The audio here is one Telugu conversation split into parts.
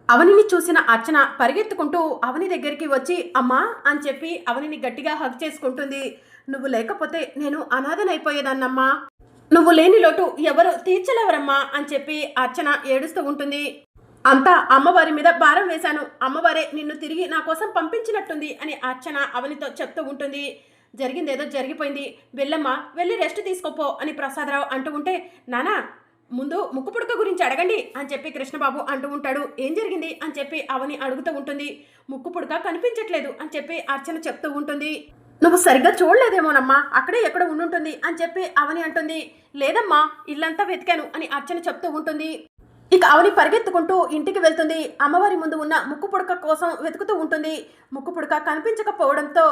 అవనిని చూసిన అర్చన పరిగెత్తుకుంటూ అవని దగ్గరికి వచ్చి అమ్మా అని చెప్పి అవనిని గట్టిగా హగ్ చేసుకుంటుంది. నువ్వు లేకపోతే నేను అనాథనైపోయేదాన్నమ్మా. నువ్వు లేని లోటు ఎవరు తీర్చలేవరమ్మా అని చెప్పి అర్చన ఏడుస్తూ ఉంటుంది. అంతా అమ్మవారి మీద భారం వేశాను, అమ్మవారే నిన్ను తిరిగి నా కోసం పంపించినట్టుంది అని అర్చన అవనితో చెప్తూ ఉంటుంది. జరిగిందేదో జరిగిపోయింది, వెళ్ళమ్మా, వెళ్ళి రెస్ట్ తీసుకోపో అని ప్రసాదరావు అంటూ ఉంటే, నానా ముందు ముక్కు పుడక గురించి అడగండి అని చెప్పి కృష్ణబాబు అంటూ ఉంటాడు. ఏం జరిగింది అని చెప్పి అవని అడుగుతూ ఉంటుంది. ముక్కు పుడక కనిపించట్లేదు అని చెప్పి అర్చన చెప్తూ ఉంటుంది. నువ్వు సరిగ్గా చూడలేదేమోనమ్మా, అక్కడే ఎక్కడ ఉండుంటుంది అని చెప్పి అవని అంటుంది. లేదమ్మా, ఇల్లంతా వెతికాను అని అర్చన చెప్తూ ఉంటుంది. ఇక అవని పరిగెత్తుకుంటూ ఇంటికి వెళ్తుంది. అమ్మవారి ముందు ఉన్న ముక్కు పుడక కోసం వెతుకుతూ ఉంటుంది. ముక్కు పుడక కనిపించకపోవడంతో,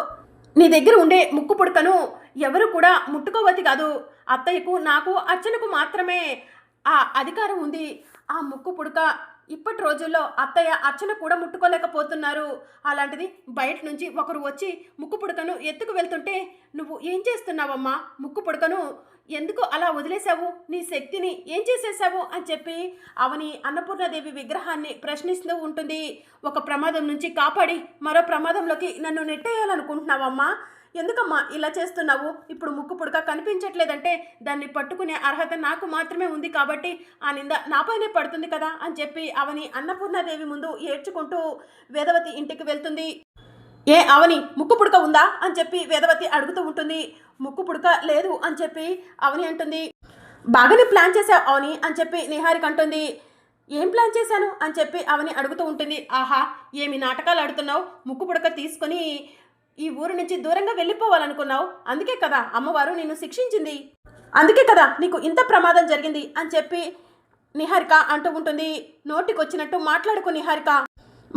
నీ దగ్గర ఉండే ముక్కు పుడకను ఎవరు కూడా ముట్టుకోవద్దు కాదు, అత్తయ్యకు నాకు అర్చనకు మాత్రమే ఆ అధికారం ఉంది. ఆ ముక్కు పుడక ఇప్పటి రోజుల్లో అత్తయ్య అర్చన కూడా ముట్టుకోలేకపోతున్నారు. అలాంటిది బయట నుంచి ఒకరు వచ్చి ముక్కు పుడకను ఎత్తుకు వెళ్తుంటే నువ్వు ఏం చేస్తున్నావమ్మా? ముక్కు పుడకను ఎందుకు అలా వదిలేశావు? నీ శక్తిని ఏం చేసేసావు అని చెప్పి అవని అన్నపూర్ణాదేవి విగ్రహాన్ని ప్రశ్నిస్తూ ఉంటుంది. ఒక ప్రమాదం నుంచి కాపాడి మరో ప్రమాదంలోకి నన్ను నెట్టేయాలనుకుంటున్నావమ్మా? ఎందుకమ్మా ఇలా చేస్తున్నావు? ఇప్పుడు ముక్కు పుడక కనిపించట్లేదంటే దాన్ని పట్టుకునే అర్హత నాకు మాత్రమే ఉంది కాబట్టి ఆ నింద నాపైనే పడుతుంది కదా అని చెప్పి అవని అన్నపూర్ణాదేవి ముందు ఏడ్చుకుంటూ వేదవతి ఇంటికి వెళ్తుంది. ఏ అవని, ముక్కు పుడక ఉందా అని చెప్పి వేదవతి అడుగుతూ ఉంటుంది. ముక్కు పుడక లేదు అని చెప్పి అవని అంటుంది. బాగానే ప్లాన్ చేసావు అవని అని చెప్పి నిహారిక అంటుంది. ఏం ప్లాన్ చేశాను అని చెప్పి అవని అడుగుతూ ఉంటుంది. ఆహా, ఏమి నాటకాలు ఆడుతున్నావు? ముక్కు పుడక తీసుకొని ఈ ఊరు నుంచి దూరంగా వెళ్ళిపోవాలనుకున్నావు, అందుకే కదా అమ్మవారు నిన్ను శిక్షించింది, అందుకే కదా నీకు ఇంత ప్రమాదం జరిగింది అని చెప్పి నిహారిక అంటూ ఉంటుంది. నోటికొచ్చినట్టు మాట్లాడుకో నిహారిక,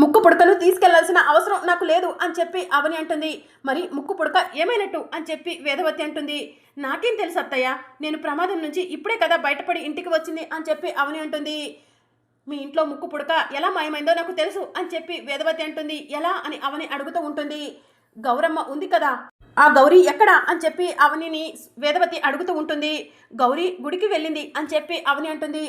ముక్కు పుడకను తీసుకెళ్లాల్సిన అవసరం నాకు లేదు అని చెప్పి అవని అంటుంది. మరి ముక్కు పుడక ఏమైనట్టు అని చెప్పి వేదవతి అంటుంది. నాకేం తెలుసు అత్తయ్య, నేను ప్రమాదం నుంచి ఇప్పుడే కదా బయటపడి ఇంటికి వచ్చింది అని చెప్పి అవని అంటుంది. మీ ఇంట్లో ముక్కు పుడక ఎలా మాయమైందో నాకు తెలుసు అని చెప్పి వేదవతి అంటుంది. ఎలా అని అవని అడుగుతూ ఉంటుంది. గౌరమ్మ ఉంది కదా, ఆ గౌరీ ఎక్కడా అని చెప్పి అవనిని వేదవతి అడుగుతూ ఉంటుంది. గౌరీ గుడికి వెళ్ళింది అని చెప్పి అవని అంటుంది.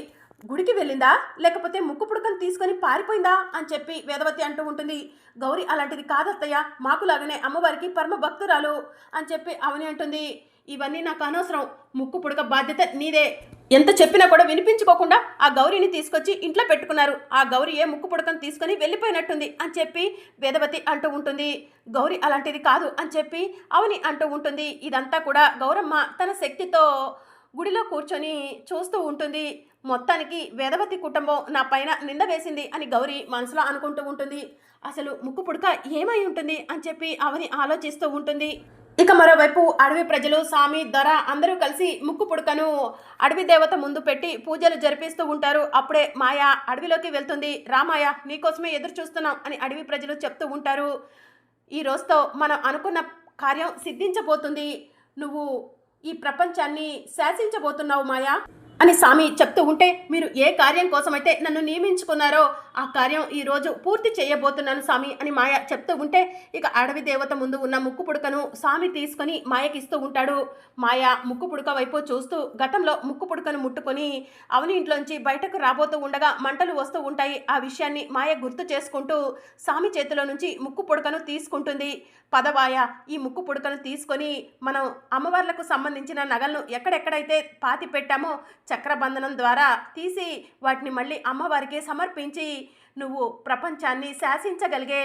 గుడికి వెళ్ళిందా, లేకపోతే ముక్కు పుడకను తీసుకొని పారిపోయిందా అని చెప్పి వేదవతి అంటూ ఉంటుంది. గౌరీ అలాంటిది కాదత్తయ్య, మాకులాగానే అమ్మవారికి పరమ భక్తురాలు అని చెప్పి అవని అంటుంది. ఇవన్నీ నాకు అనవసరం, ముక్కు పుడక బాధ్యత నీదే. ఎంత చెప్పినా కూడా వినిపించుకోకుండా ఆ గౌరీని తీసుకొచ్చి ఇంట్లో పెట్టుకున్నారు. ఆ గౌరీ ఏ ముక్కు పుడకను తీసుకొని వెళ్ళిపోయినట్టుంది అని చెప్పి వేదవతి అంటూ ఉంటుంది. గౌరీ అలాంటిది కాదు అని చెప్పి అవని అంటూ ఉంటుంది. ఇదంతా కూడా గౌరమ్మ తన శక్తితో గుడిలో కూర్చొని చూస్తూ ఉంటుంది. మొత్తానికి వేదవతి కుటుంబం నా పైన నింద వేసింది అని గౌరీ మనసులో అనుకుంటూ ఉంటుంది. అసలు ముక్కు పుడక ఏమై ఉంటుంది అని చెప్పి అవని ఆలోచిస్తూ ఉంటుంది. ఇక మరోవైపు అడవి ప్రజలు, స్వామి, దొర అందరూ కలిసి ముక్కు పుడకను అడవి దేవత ముందు పెట్టి పూజలు జరిపిస్తూ ఉంటారు. అప్పుడే మాయ అడవిలోకి వెళ్తుంది. రామాయ, నీకోసమే ఎదురు చూస్తున్నాం అని అడవి ప్రజలు చెప్తూ ఉంటారు. ఈ రోజుతో మనం అనుకున్న కార్యం సిద్ధించబోతుంది, నువ్వు ఈ ప్రపంచాన్ని శాసించబోతున్నావు మాయా అని స్వామి చెప్తూ ఉంటే, మీరు ఏ కార్యం కోసమైతే నన్ను నియమించుకున్నారో ఆ కార్యం ఈరోజు పూర్తి చేయబోతున్నాను స్వామి అని మాయ చెప్తూ ఉంటే, ఇక అడవి దేవత ముందు ఉన్న ముక్కు పుడకను స్వామి తీసుకొని మాయకి ఇస్తూ ఉంటాడు. మాయ ముక్కు పుడక వైపు చూస్తూ గతంలో ముక్కు పుడకను ముట్టుకొని అవని ఇంట్లోంచి బయటకు రాబోతూ ఉండగా మంటలు వస్తూ ఉంటాయి. ఆ విషయాన్ని మాయ గుర్తు చేసుకుంటూ స్వామి చేతిలో నుంచి ముక్కు పుడకను తీసుకుంటుంది. పదవాయ, ఈ ముక్కు పుడకను తీసుకొని మనం అమ్మవార్లకు సంబంధించిన నగలను ఎక్కడెక్కడైతే పాతి పెట్టామో చక్రబంధనం ద్వారా తీసి వాటిని మళ్ళీ అమ్మవారికి సమర్పించి నువ్వు ప్రపంచాన్ని శాసించగలిగే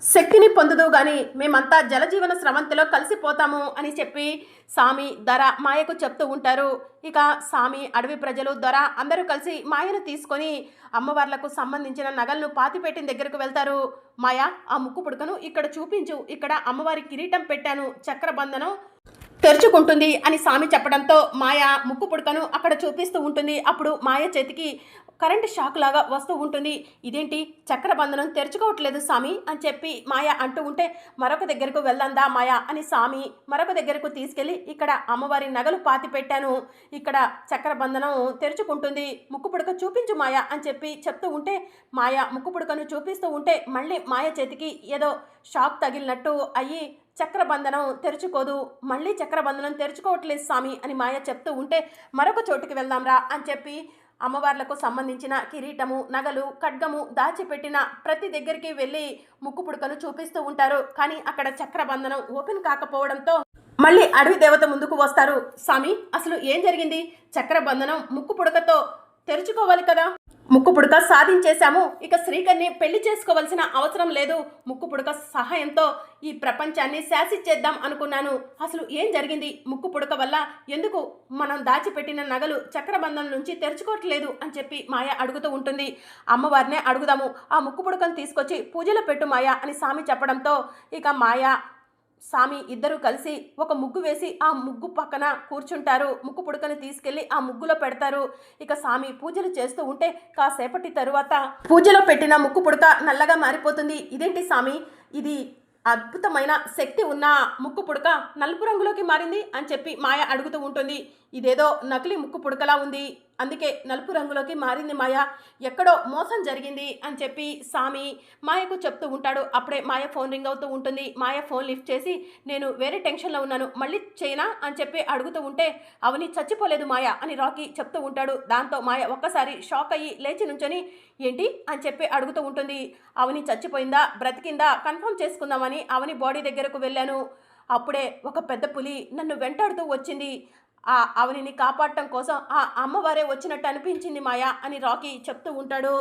శక్తిని పొందుదు గాని మేమంతా జలజీవన స్రవంతిలో కలిసిపోతాము అని చెప్పి స్వామి, దొర మాయకు చెప్తూ ఉంటారు. ఇక స్వామి, అడవి ప్రజలు, దొర అందరూ కలిసి మాయను తీసుకొని అమ్మవార్లకు సంబంధించిన నగలను పాతిపెట్టిన దగ్గరకు వెళ్తారు. మాయ, ఆ ముక్కు పుడకను ఇక్కడ చూపించు, ఇక్కడ అమ్మవారి కిరీటం పెట్టాను, చక్రబంధనం తెరుచుకుంటుంది అని స్వామి చెప్పడంతో మాయ ముక్కు పుడకను అక్కడ చూపిస్తూ ఉంటుంది. అప్పుడు మాయ చేతికి కరెంట్ షాక్ లాగా వస్తూ ఉంటుంది. ఇదేంటి, చక్రబంధనం తెరుచుకోవట్లేదు స్వామి అని చెప్పి మాయ అంటూ ఉంటే, మరొక దగ్గరకు వెళ్దాందా మాయ అని స్వామి మరొక దగ్గరకు తీసుకెళ్ళి, ఇక్కడ అమ్మవారి నగలు పాతి పెట్టాను, ఇక్కడ చక్రబంధనం తెరుచుకుంటుంది, ముక్కు పుడక చూపించు మాయ అని చెప్పి చెప్తూ ఉంటే, మాయ ముక్కు పుడకను చూపిస్తూ ఉంటే మళ్ళీ మాయ చేతికి ఏదో షాక్ తగిలినట్టు అయ్యి చక్రబంధనం తెరుచుకోదు, మళ్ళీ చక్రబంధనం తెరుచుకోవట్లేదు స్వామి అని మాయ చెప్తూ ఉంటే, మరొక చోటుకి వెళ్దాంరా అని చెప్పి అమ్మవార్లకు సంబంధించిన కిరీటము, నగలు, ఖడ్గము దాచిపెట్టిన ప్రతి దగ్గరికి వెళ్ళి ముక్కు పుడకను చూపిస్తూ ఉంటారు. కానీ అక్కడ చక్రబంధనం ఓపెన్ కాకపోవడంతో మళ్ళీ అడవి దేవత ముందుకు వస్తారు. స్వామి, అసలు ఏం జరిగింది? చక్రబంధనం ముక్కు పుడకతో తెరుచుకోవాలి కదా. ముక్కు పుడక సాధించేశాము, ఇక శ్రీకర్ని పెళ్లి చేసుకోవాల్సిన అవసరం లేదు. ముక్కు పుడక సహాయంతో ఈ ప్రపంచాన్ని శాసించేద్దాం అనుకున్నాను. అసలు ఏం జరిగింది? ముక్కు పుడక వల్ల ఎందుకు మనం దాచిపెట్టిన నగలు చక్రబంధం నుంచి తెరుచుకోవట్లేదు అని చెప్పి మాయ అడుగుతూ ఉంటుంది. అమ్మవారినే అడుగుదాము, ఆ ముక్కు పుడకను తీసుకొచ్చి పూజలో పెట్టు మాయ అని స్వామి చెప్పడంతో ఇక మాయ స్వామి ఇద్దరు కలిసి ఒక ముగ్గు వేసి ఆ ముగ్గు పక్కన కూర్చుంటారు. ముక్కు పుడకని తీసుకెళ్లి ఆ ముగ్గులో పెడతారు. ఇక స్వామి పూజలు చేస్తూ ఉంటే కాసేపటి తరువాత పూజలో పెట్టిన ముక్కు పుడక నల్లగా మారిపోతుంది. ఇదేంటి స్వామి, ఇది అద్భుతమైన శక్తి ఉన్న ముక్కు పుడక నలుపు రంగులోకి మారింది అని చెప్పి మాయ అడుగుతూ ఉంటుంది. ఇదేదో నకిలీ ముక్కు పుడకలా ఉంది, అందుకే నలుపు రంగులోకి మారింది మాయ, ఎక్కడో మోసం జరిగింది అని చెప్పి స్వామి మాయకు చెప్తూ ఉంటాడు. అప్పుడే మాయ ఫోన్ రింగ్ అవుతూ ఉంటుంది. మాయ ఫోన్ లిఫ్ట్ చేసి నేను వేరే టెన్షన్లో ఉన్నాను, మళ్ళీ చేయనా అని చెప్పి అడుగుతూ ఉంటే అవని చచ్చిపోలేదు మాయ అని రాకీ చెప్తూ ఉంటాడు. దాంతో మాయ ఒక్కసారి షాక్ అయ్యి లేచి నుంచొని ఏంటి అని చెప్పి అడుగుతూ ఉంటుంది. అవని చచ్చిపోయిందా బ్రతికిందా కన్ఫర్మ్ చేసుకుందామని అవని బాడీ దగ్గరకు వెళ్ళాను. అప్పుడే ఒక పెద్ద పులి నన్ను వెంటాడుతూ వచ్చింది. ఆ అవనిని కాపాడటం కోసం ఆ అమ్మవారే వచ్చినట్టు అనిపించింది మాయ అని రాకీ చెప్తూ ఉంటాడు.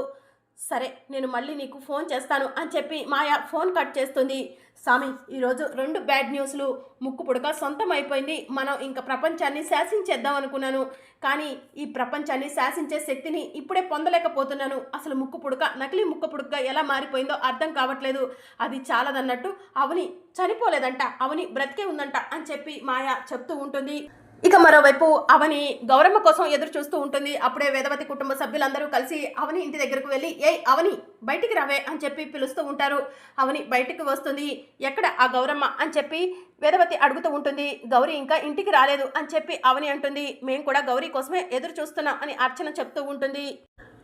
సరే, నేను మళ్ళీ నీకు ఫోన్ చేస్తాను అని చెప్పి మాయ ఫోన్ కట్ చేస్తుంది. స్వామి, ఈరోజు 2 బ్యాడ్ న్యూస్లు. ముక్కు పుడక సొంతం అయిపోయింది, మనం ఇంకా ప్రపంచాన్ని శాసించేద్దాం అనుకున్నాను, కానీ ఈ ప్రపంచాన్ని శాసించే శక్తిని ఇప్పుడే పొందలేకపోతున్నాను. అసలు ముక్కు పుడక నకిలీ ముక్కు పుడక ఎలా మారిపోయిందో అర్థం కావట్లేదు. అది చాలదన్నట్టు అవని చనిపోలేదంట, అవని బ్రతికే ఉందంట అని చెప్పి మాయ చెప్తూ ఉంటుంది. ఇక మరోవైపు అవని గౌరమ్మ కోసం ఎదురు చూస్తూ ఉంటుంది. అప్పుడే వేదవతి కుటుంబ సభ్యులందరూ కలిసి అవని ఇంటి దగ్గరకు వెళ్ళి ఏయ్ అవని బయటికి రావే అని చెప్పి పిలుస్తూ ఉంటారు. అవని బయటికి వస్తుంది. ఎక్కడ ఆ గౌరమ్మ అని చెప్పి వేదవతి అడుగుతూ ఉంటుంది. గౌరీ ఇంకా ఇంటికి రాలేదు అని చెప్పి అవని అంటుంది. మేము కూడా గౌరీ కోసమే ఎదురు చూస్తున్నాం అని అర్చన చెప్తూ ఉంటుంది.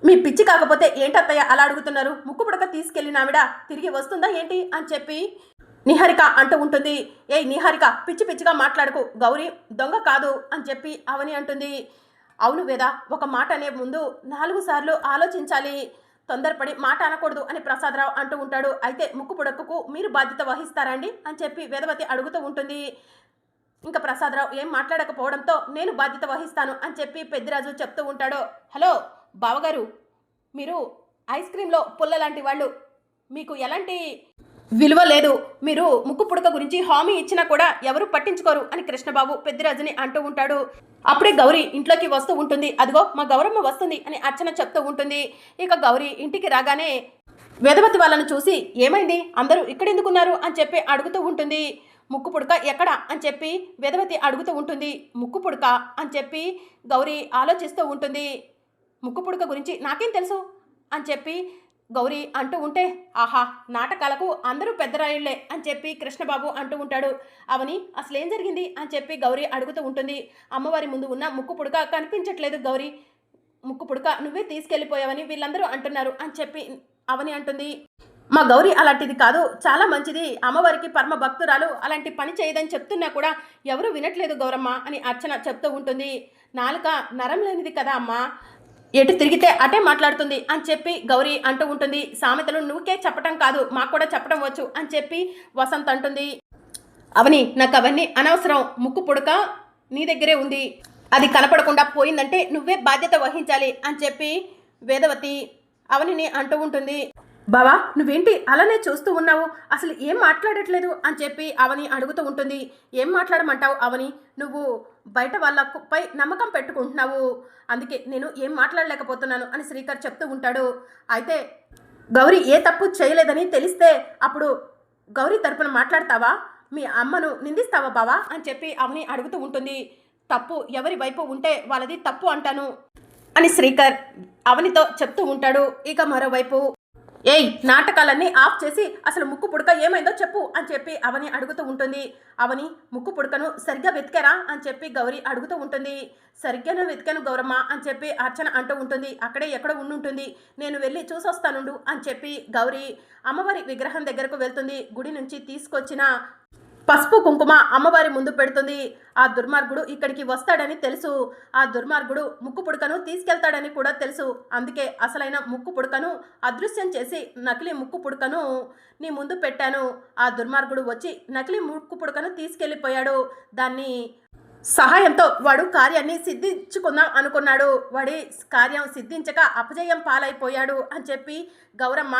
మీ పిచ్చి కాకపోతే ఏంటత్తయ్య అలా అడుగుతున్నారు? ముక్కు పుడక తీసుకెళ్ళినావిడ తిరిగి వస్తుందా ఏంటి అని చెప్పి నిహారిక అంటూ ఉంటుంది. ఏయ్ నిహారిక, పిచ్చి పిచ్చిగా మాట్లాడుకు, గౌరీ దొంగ కాదు అని చెప్పి అవని అంటుంది. అవును వేద, ఒక మాట అనే ముందు 4 సార్లు ఆలోచించాలి, తొందరపడి మాట అనకూడదు అని ప్రసాదరావు అంటూ ఉంటాడు. అయితే ముక్కు పుడకకు మీరు బాధ్యత వహిస్తారండి అని చెప్పి వేదవతి అడుగుతూ ఉంటుంది. ఇంకా ప్రసాదరావు ఏం మాట్లాడకపోవడంతో నేను బాధ్యత వహిస్తాను అని చెప్పి పెద్దిరాజు చెప్తూ ఉంటాడు. హలో బావగారు, మీరు ఐస్ క్రీంలో పుల్ల లాంటి వాళ్ళు, మీకు ఎలాంటి విలువ లేదు, మీరు ముక్కు పుడక గురించి హామీ ఇచ్చినా కూడా ఎవరు పట్టించుకోరు అని కృష్ణబాబు పెద్దిరాజుని అంటూ ఉంటాడు. అప్పుడే గౌరీ ఇంట్లోకి వస్తూ ఉంటుంది. అదిగో మా గౌరమ్మ వస్తుంది అని అర్చన చెప్తూ ఉంటుంది. ఇక గౌరీ ఇంటికి రాగానే వేదవతి వాళ్ళను చూసి ఏమైంది, అందరూ ఇక్కడెందుకున్నారు అని చెప్పి అడుగుతూ ఉంటుంది. ముక్కు పుడక ఎక్కడ అని చెప్పి వేదవతి అడుగుతూ ఉంటుంది. ముక్కు పుడక అని చెప్పి గౌరీ ఆలోచిస్తూ ఉంటుంది. ముక్కు పుడక గురించి నాకేం తెలుసు అని చెప్పి గౌరీ అంటూ ఉంటే ఆహా నాటకాలకు అందరూ పెద్దరాయుళ్లే అని చెప్పి కృష్ణబాబు అంటూ ఉంటాడు. అవని అసలు ఏం జరిగింది అని చెప్పి గౌరీ అడుగుతూ ఉంటుంది. అమ్మవారి ముందు ఉన్న ముక్కు పుడక కనిపించట్లేదు గౌరీ, ముక్కు పుడక నువ్వే తీసుకెళ్ళిపోయావని వీళ్ళందరూ అంటున్నారు అని చెప్పి అవని అంటుంది. మా గౌరీ అలాంటిది కాదు, చాలా మంచిది, అమ్మవారికి పరమ భక్తురాలు, అలాంటి పని చేయదని చెప్తున్నా కూడా ఎవరూ వినట్లేదు గౌరమ్మ అని అర్చన చెప్తూ ఉంటుంది. నాలుక నరం లేనిది కదా అమ్మా, ఎటు తిరిగితే అటే మాట్లాడుతుంది అని చెప్పి గౌరీ అంటూ ఉంటుంది. సామెతలు నువ్వుకే చెప్పటం కాదు, మాకు కూడా చెప్పడం వచ్చు అని చెప్పి వసంత్ అంటుంది. అవని నాకు అవన్నీ అనవసరం, ముక్కు పుడక నీ దగ్గరే ఉంది, అది కనపడకుండా పోయిందంటే నువ్వే బాధ్యత వహించాలి అని చెప్పి వేదవతి అవనిని అంటూ ఉంటుంది. బావా నువ్వేంటి అలానే చూస్తూ ఉన్నావు, అసలు ఏం మాట్లాడట్లేదు అని చెప్పి అవని అడుగుతూ ఉంటుంది. ఏం మాట్లాడమంటావు అవని, నువ్వు బయట వాళ్ళపై నమ్మకం పెట్టుకుంటున్నావు, అందుకే నేను ఏం మాట్లాడలేకపోతున్నాను అని శ్రీకర్ చెప్తూ ఉంటాడు. అయితే గౌరీ ఏ తప్పు చేయలేదని తెలిస్తే అప్పుడు గౌరీ తరపున మాట్లాడతావా, మీ అమ్మను నిందిస్తావా బావా అని చెప్పి అవని అడుగుతూ ఉంటుంది. తప్పు ఎవరి వైపు ఉంటే వాళ్ళది తప్పు అంటాను అని శ్రీకర్ అవనితో చెప్తూ ఉంటాడు. ఇక మరోవైపు ఏయ్ నాటకాలన్నీ ఆఫ్ చేసి అసలు ముక్కు పుడక ఏమైందో చెప్పు అని చెప్పి అవని అడుగుతూ ఉంటుంది. అవని ముక్కు పుడకను సరిగ్గా వెతికారా అని చెప్పి గౌరీ అడుగుతూ ఉంటుంది. సరిగ్గానే వెతికాను గౌరమ్మ అని చెప్పి అర్చన అంటూ ఉంటుంది. అక్కడే ఎక్కడో ఉండుంటుంది, నేను వెళ్ళి చూసొస్తానుండు అని చెప్పి గౌరీ అమ్మవారి విగ్రహం దగ్గరకు వెళ్తుంది. గుడి నుంచి తీసుకొచ్చిన పసుపు కుంకుమ అమ్మవారి ముందు పెడుతుంది. ఆ దుర్మార్గుడు ఇక్కడికి వస్తాడని తెలుసు. ఆ దుర్మార్గుడు ముక్కు పుడకను తీసుకెళ్తాడని కూడా తెలుసు. అందుకే అసలైన ముక్కు పుడకను అదృశ్యం చేసి నకిలీ ముక్కు పుడకను నీ ముందు పెట్టాను. ఆ దుర్మార్గుడు వచ్చి నకిలీ ముక్కు పుడకను తీసుకెళ్ళిపోయాడు. దాన్ని సహాయంతో వాడు కార్యాన్ని సిద్ధించుకుందాం అనుకున్నాడు. వాడి కార్యం సిద్ధించక అపజయం పాలైపోయాడు అని చెప్పి గౌరమ్మ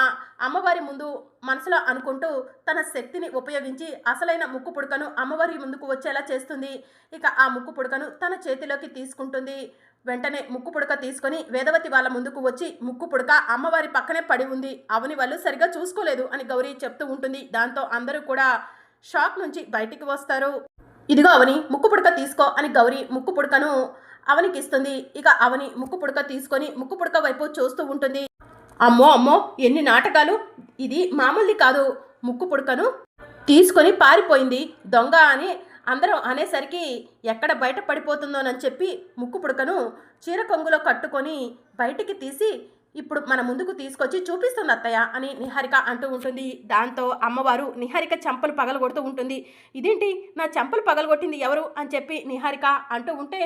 అమ్మవారి ముందు మనసులో అనుకుంటూ తన శక్తిని ఉపయోగించి అసలైన ముక్కు పుడకను అమ్మవారి ముందుకు వచ్చేలా చేస్తుంది. ఇక ఆ ముక్కు పుడకను తన చేతిలోకి తీసుకుంటుంది. వెంటనే ముక్కు పుడక తీసుకొని వేదవతి వాళ్ళ ముందుకు వచ్చి ముక్కు పుడక అమ్మవారి పక్కనే పడి ఉంది. అవని వాళ్ళు సరిగా చూసుకోలేదు అని గౌరీ చెప్తూ ఉంటుంది. దాంతో అందరూ కూడా షాక్ నుంచి బయటికి వస్తారు. ఇదిగో అవని ముక్కు పుడక తీసుకో అని గౌరీ ముక్కు పుడకను అవనికి ఇస్తుంది. ఇక అవని ముక్కు పుడక తీసుకొని ముక్కు పుడక వైపు చూస్తూ ఉంటుంది. అమ్మో అమ్మో ఎన్ని నాటకాలు, ఇది మామూలుది కాదు. ముక్కు పుడకను తీసుకొని పారిపోయింది దొంగ అని అందరం అనేసరికి ఎక్కడ బయట పడిపోతుందోనని చెప్పి ముక్కు పుడకను చీర కొంగులో కట్టుకొని బయటికి తీసి ఇప్పుడు మన ముందుకు తీసుకొచ్చి చూపిస్తుంది అత్తయ్య అని నిహారిక అంటూ ఉంటుంది. దాంతో అమ్మవారు నిహారిక చెంపలు పగలగొడుతూ ఉంటుంది. ఇదేంటి నా చెంపలు పగలగొట్టింది ఎవరు అని చెప్పి నిహారిక అంటూ ఉంటే,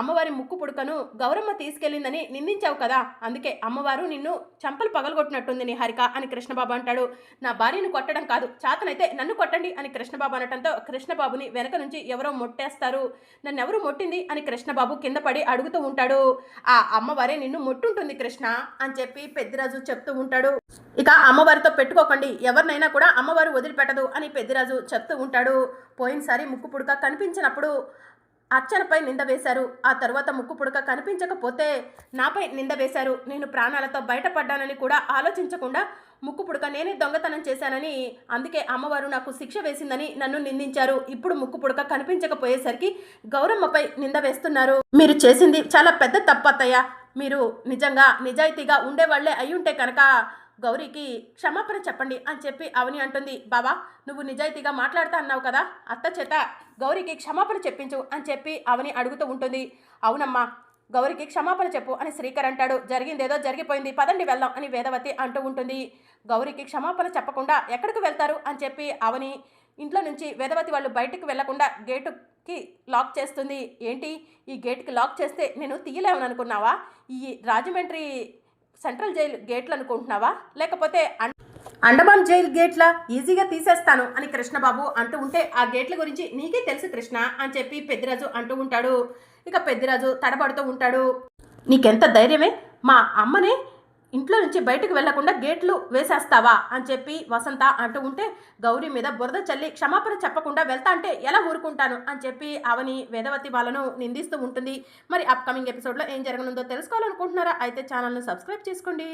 అమ్మవారి ముక్కు పుడకను గౌరమ్మ తీసుకెళ్ళిందని నిందించావు కదా, అందుకే అమ్మవారు నిన్ను చెంపలు పగలగొట్టినట్టుంది నిహారిక అని కృష్ణబాబు అంటాడు. నా భార్యను కొట్టడం కాదు, చాతనైతే నన్ను కొట్టండి అని కృష్ణబాబు అనటంతో కృష్ణబాబుని వెనక నుంచి ఎవరో మొట్టేస్తారు. నన్ను ఎవరు మొట్టింది అని కృష్ణబాబు కింద పడి అడుగుతూ ఉంటాడు. ఆ అమ్మవారే నిన్ను మొట్టుంటుంది కృష్ణ అని చెప్పి పెద్దిరాజు చెప్తూ ఉంటాడు. ఇక అమ్మవారితో పెట్టుకోకండి, ఎవరినైనా కూడా అమ్మవారు వదిలిపెట్టదు అని పెద్దిరాజు చెప్తూ ఉంటాడు. పోయినసారి ముక్కు పుడక కనిపించినప్పుడు అర్చనపై నింద వేశారు. ఆ తరువాత ముక్కు పుడక కనిపించకపోతే నాపై నింద వేశారు. నేను ప్రాణాలతో బయటపడ్డానని కూడా ఆలోచించకుండా ముక్కు పుడక నేనే దొంగతనం చేశానని, అందుకే అమ్మవారు నాకు శిక్ష వేసిందని నన్ను నిందించారు. ఇప్పుడు ముక్కు పుడక కనిపించకపోయేసరికి గౌరమ్మపై నింద వేస్తున్నారు. మీరు చేసింది చాలా పెద్ద తప్పు అత్తయ్య. మీరు నిజంగా నిజాయితీగా ఉండేవాళ్లే అయ్యుంటే కనుక గౌరీకి క్షమాపణ చెప్పండి అని చెప్పి అవని అంటుంది. బాబా నువ్వు నిజాయితీగా మాట్లాడుతా అన్నావు కదా, అత్త చేత గౌరీకి క్షమాపణ చెప్పించు అని చెప్పి అవని అడుగుతూ ఉంటుంది. అవునమ్మా గౌరికి క్షమాపణ చెప్పు అని శ్రీకర్ అంటాడు. జరిగిందేదో జరిగిపోయింది, పదండి వెళ్దాం అని వేదవతి అంటూ ఉంటుంది. గౌరికి క్షమాపణ చెప్పకుండా ఎక్కడికి వెళ్తారు అని చెప్పి అవని ఇంట్లో నుంచి వేదవతి వాళ్ళు బయటికి వెళ్లకుండా గేటుకి లాక్ చేస్తుంది. ఏంటి ఈ గేట్కి లాక్ చేస్తే నేను తీయలేమని అనుకున్నావా? ఈ రాజమండ్రి సెంట్రల్ జైలు గేట్లు అనుకుంటున్నావా, లేకపోతే అండమాన్ జైలు గేట్ల ఈజీగా తీసేస్తాను అని కృష్ణబాబు అంటూ ఉంటే, ఆ గేట్ల గురించి నీకే తెలుసు కృష్ణ అని చెప్పి పెద్దిరాజు అంటూ ఉంటాడు. ఇక పెద్దిరాజు తడబడుతూ ఉంటాడు. నీకెంత ధైర్యమే, మా అమ్మనే ఇంట్లో నుంచి బయటకు వెళ్లకుండా గేట్లు వేసేస్తావా అని చెప్పి వసంత అంటూ ఉంటే, గౌరీ మీద బురద చల్లి క్షమాపణ చెప్పకుండా వెళ్తా అంటే ఎలా ఊరుకుంటాను అని చెప్పి అవని వేదవతి వాళ్ళను నిందిస్తూ ఉంటుంది. మరి అప్కమింగ్ ఎపిసోడ్లో ఏం జరగనుందో తెలుసుకోవాలనుకుంటున్నారా? అయితే ఛానల్ను సబ్స్క్రైబ్ చేసుకోండి.